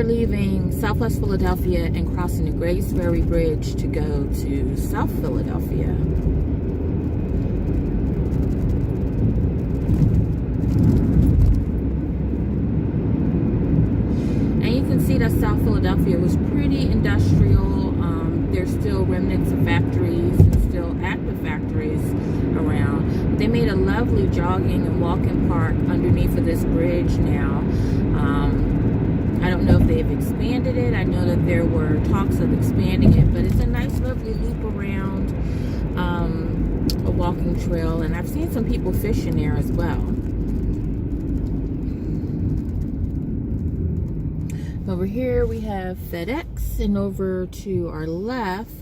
leaving Southwest Philadelphia and crossing the Grace Ferry Bridge to go to South Philadelphia. And you can see that South Philadelphia was pretty industrial. There's still remnants of factories and still active factories around. They made a lovely jogging and walking park underneath of this bridge now. I don't know if they've expanded it. I know that there were talks of expanding it, but it's a nice, lovely loop around a walking trail, and I've seen some people fishing there as well. Over here we have FedEx, and over to our left,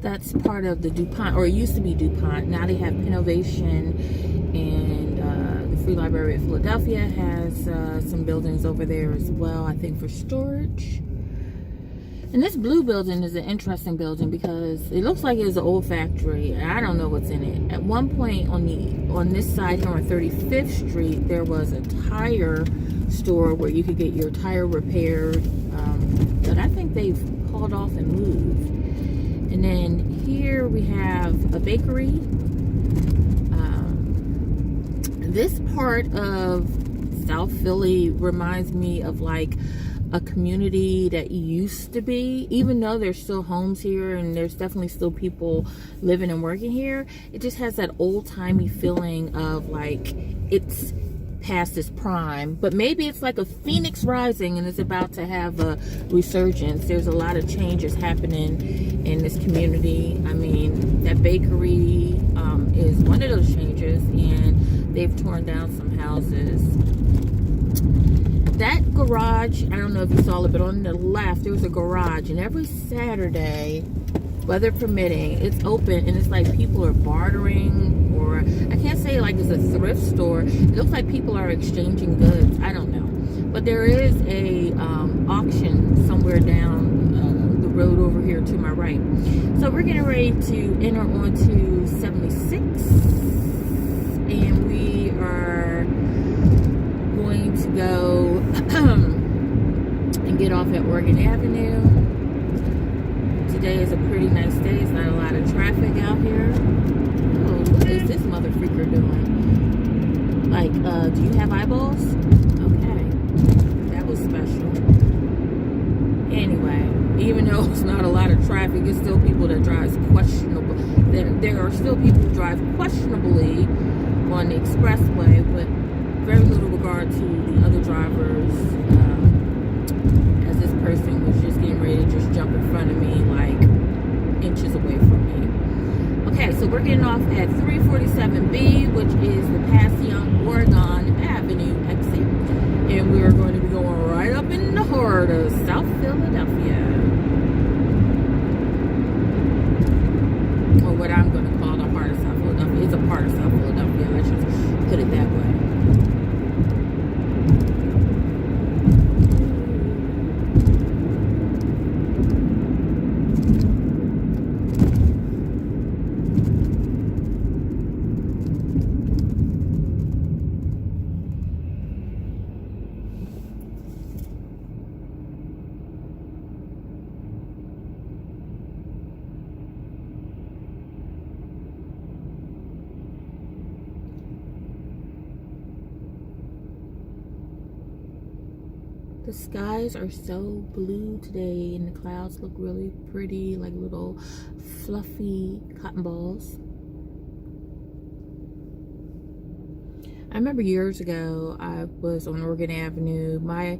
that's part of the DuPont, or it used to be DuPont. Now they have Innovation, and the Free Library of Philadelphia has some buildings over there as well, I think for storage. And this blue building is an interesting building because it looks like it's an old factory. I don't know what's in it. At one point on this side here on 35th Street, there was a tire store where you could get your tire repaired, but I think they've hauled off and moved. And then here we have a bakery. This part of South Philly reminds me of like a community that used to be, even though there's still homes here and there's definitely still people living and working here, it just has that old-timey feeling of like it's past its prime, but maybe it's like a phoenix rising and it's about to have a resurgence. There's a lot of changes happening in this community. I mean, that bakery is one of those changes, and they've torn down some houses. That garage, I don't know if you saw it, but on the left there was a garage, and every Saturday, weather permitting, it's open, and it's like people are bartering, or I can't say like it's a thrift store. It looks like people are exchanging goods. I don't know, but there is a auction somewhere down the road over here to my right. So we're getting ready to enter onto 76, and we are going to go and get off at Oregon Avenue. Today is a pretty nice day. It's not a lot of traffic out here. Oh, what is this mother freaker doing? Like, do you have eyeballs? Okay. That was special. Anyway, even though it's not a lot of traffic, it's still people that drive questionable. There are still people who drive questionably on the expressway, but very little regard to the other drivers, as this person was just getting ready to just jump in front of me like inches away from me. Okay, so we're getting off at 347B, which is the Passyunk Oregon Avenue exit, and we're going to be going right up in the heart of South Philadelphia, or what I'm going to call the heart of South Philadelphia. It's a part of South Philadelphia, let's just put it that way. The skies are so blue today, and the clouds look really pretty, like little fluffy cotton balls. I remember years ago, I was on Oregon Avenue. My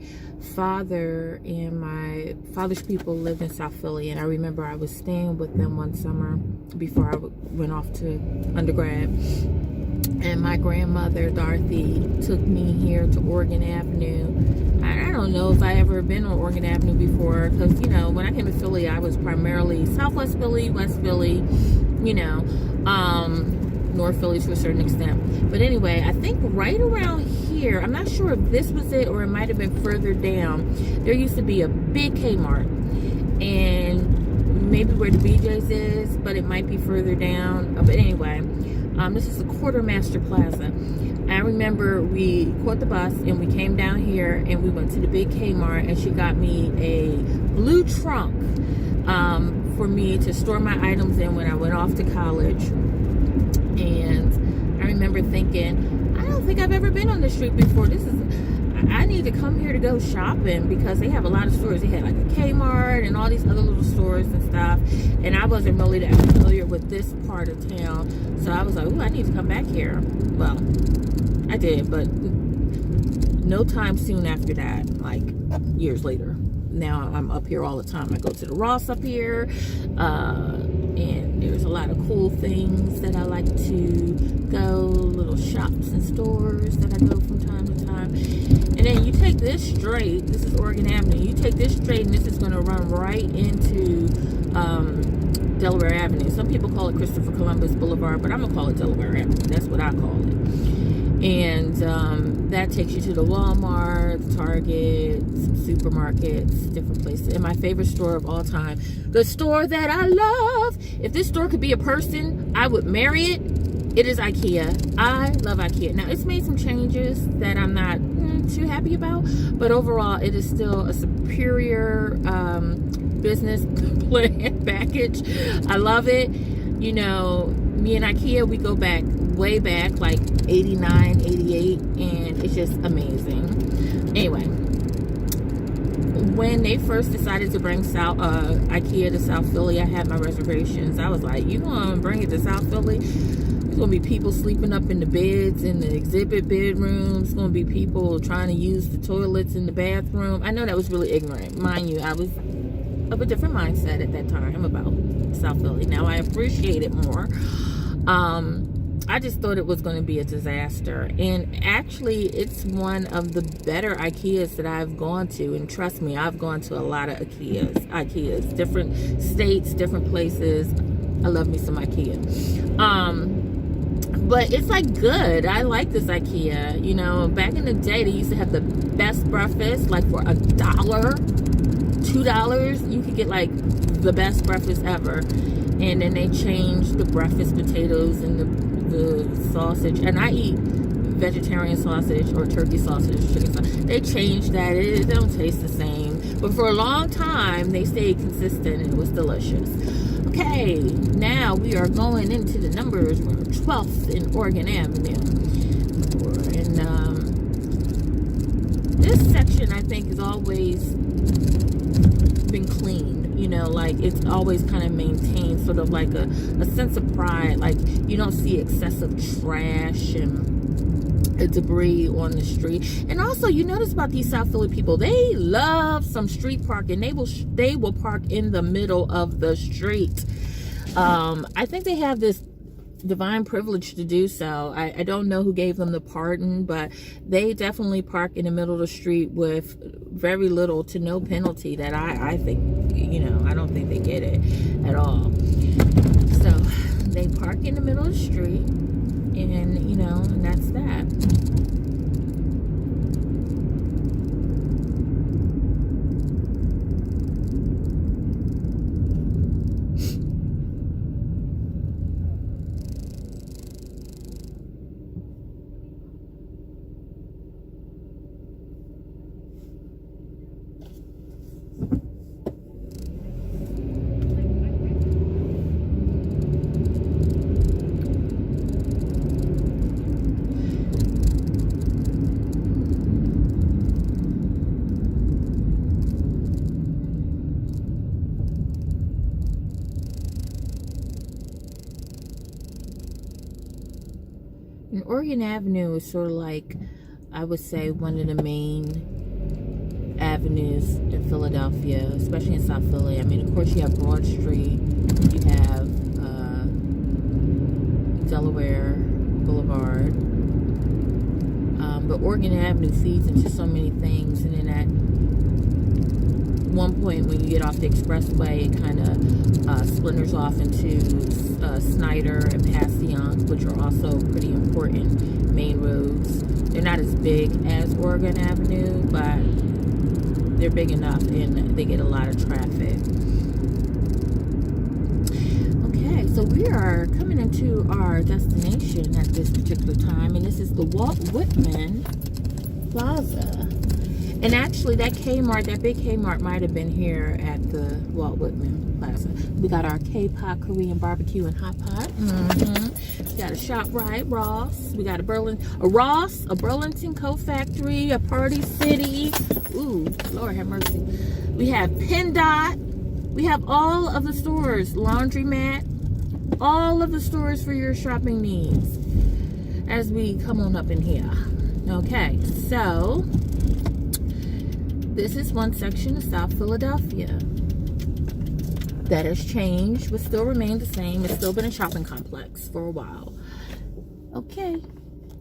father and my father's people lived in South Philly, and I remember I was staying with them one summer before I went off to undergrad. And my grandmother, Dorothy, took me here to Oregon Avenue. I don't know if I ever been on Oregon Avenue before, because, you know, when I came to Philly, I was primarily Southwest Philly, West Philly, you know, North Philly to a certain extent. But anyway, I think right around here, I'm not sure if this was it or it might have been further down, there used to be a big Kmart, and maybe where the BJ's is, but it might be further down. But anyway, This is the Quartermaster Plaza. I remember we caught the bus and we came down here and we went to the big Kmart, and she got me a blue trunk for me to store my items in when I went off to college. And I remember thinking, I don't think I've ever been on the street before. I need to come here to go shopping, because they have a lot of stores. They had like a Kmart and all these other little stores and stuff, and I wasn't really that familiar with this part of town. So I was like, ooh, I need to come back here. Well, I did, but no time soon after that, like years later. Now I'm up here all the time. I go to the Ross up here, and there's a lot of cool things that I like to go, little shops and stores that I go from time to time. And then you take this straight, this is Oregon Avenue, you take this straight and this is going to run right into Delaware Avenue. Some people call it Christopher Columbus Boulevard, but I'm going to call it Delaware Avenue. That's what I call it. And that takes you to the Walmart, Target, some supermarkets, different places. And my favorite store of all time, the store that I love. If this store could be a person, I would marry it. It is IKEA. I love IKEA. Now, it's made some changes that I'm not too happy about, but overall, it is still a superior business plan package. I love it. You know, me and IKEA, we go back, way back, like 89, 88, and it's just amazing. Anyway, when they first decided to bring IKEA to South Philly, I had my reservations. I was like, you gonna bring it to South Philly? There's gonna be people sleeping up in the beds in the exhibit bedrooms. It's gonna be people trying to use the toilets in the bathroom. I know that was really ignorant. Mind you, I was of a different mindset at that time about South Philly. Now I appreciate it more. I just thought it was going to be a disaster, and actually it's one of the better IKEAs that I've gone to. And trust me, I've gone to a lot of IKEAs, different states, different places. I love me some IKEA. But it's like good. I like this IKEA. You know, back in the day they used to have the best breakfast, like for $1, $2 you could get like the best breakfast ever. And then they changed the breakfast potatoes and the sausage, and I eat vegetarian sausage or turkey sausage, chicken sausage. They changed that. It don't taste the same, but for a long time they stayed consistent and it was delicious. Okay, now we are going into the numbers. We're 12th in Oregon Avenue, and this section I think has always been clean. You know, like it's always kind of maintained, sort of like a sense of pride. Like you don't see excessive trash and debris on the street. And also, you notice about these South Philly people, they love some street parking. They will park in the middle of the street. I think they have this divine privilege to do so. I don't know who gave them the pardon, but they definitely park in the middle of the street with very little to no penalty that I think, you know, I don't think they get it at all. So they park in the middle of the street, and you know, and that's that. And Oregon Avenue is sort of like, I would say, one of the main avenues in Philadelphia, especially in South Philly. I mean, of course, you have Broad Street, you have Delaware Boulevard, but Oregon Avenue feeds into so many things. And then at one point, when you get off the expressway, it kind of splinters off into Snyder and Passyunk, which are also pretty important main roads. They're not as big as Oregon Avenue, but they're big enough and they get a lot of traffic. Okay, so we are coming into our destination at this particular time, and this is the Walt Whitman Plaza. And actually, that Kmart, that big Kmart, might have been here at the Walt Whitman Plaza. We got our K-Pot Korean barbecue and hot pot. We got a ShopRite, Ross. We got a Ross, a Burlington Coat Factory, a Party City. Ooh, Lord have mercy. We have PennDOT. We have all of the stores, Laundromat, all of the stores for your shopping needs as we come on up in here. Okay, so this is one section of South Philadelphia that has changed, but still remained the same. It's still been a shopping complex for a while. Okay.